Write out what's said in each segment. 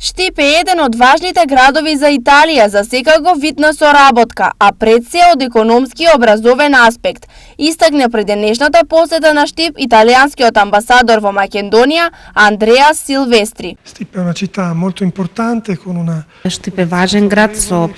Штип е еден од важните градови за Италија за секако вид на соработка, а пред се од економски и образовен аспект. Истакне пред денешната посета на Штип италијанскиот амбасадор во Македонија Андреа Силвестри. Штип е една città molto importante con una Штип е важен град со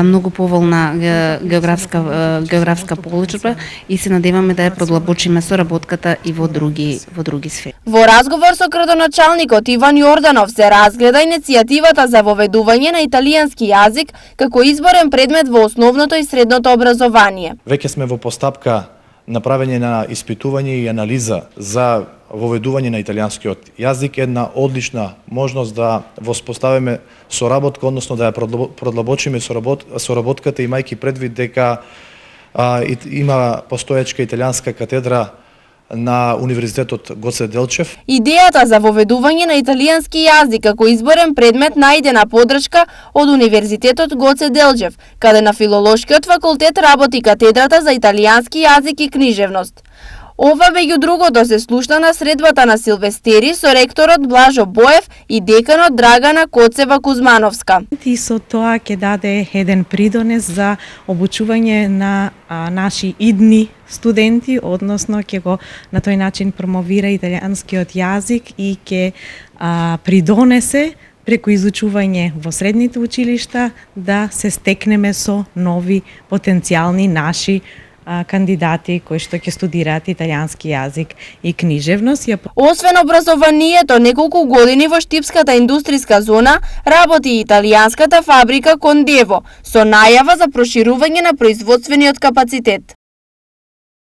многу поволна географска положба и се надеваме да ја продлабочиме соработката и во други сфери. Во разговор со градоначалникот Иван Јорданов се разгледа иницијативата за воведување на италијански јазик како изборен предмет во основното и средното образование. Веќе сме во постапка на правење на испитување и анализа за воведување на италијанскиот јазик, една одлична можност да воспоставиме соработка, односно да ја продлабочиме соработката, имајќи предвид дека има постоечка италијанска катедра на Универзитетот Гоце Делчев. Идејата за воведување на италијански јазик како изборен предмет најдена поддршка од Универзитетот Гоце Делчев, каде на Филолошкиот факултет работи катедрата за италијански јазик и книжевност. Ова меѓу другото се слушна на средбата на Силвестери со ректорот Блажо Боев и деканот Драгана Коцева-Кузмановска. И со тоа ќе даде еден придонес за обучување на наши идни студенти, односно ќе го на тој начин промовира италијанскиот јазик и ќе придонесе преку изучување во средните училишта да се стекнеме со нови потенцијални наши кандидати кои што ќе студираат италијански јазик и книжевност. Освен образованието, неколку години во Штипската индустријска зона работи и италијанската фабрика Кондево со најава за проширување на производствениот капацитет.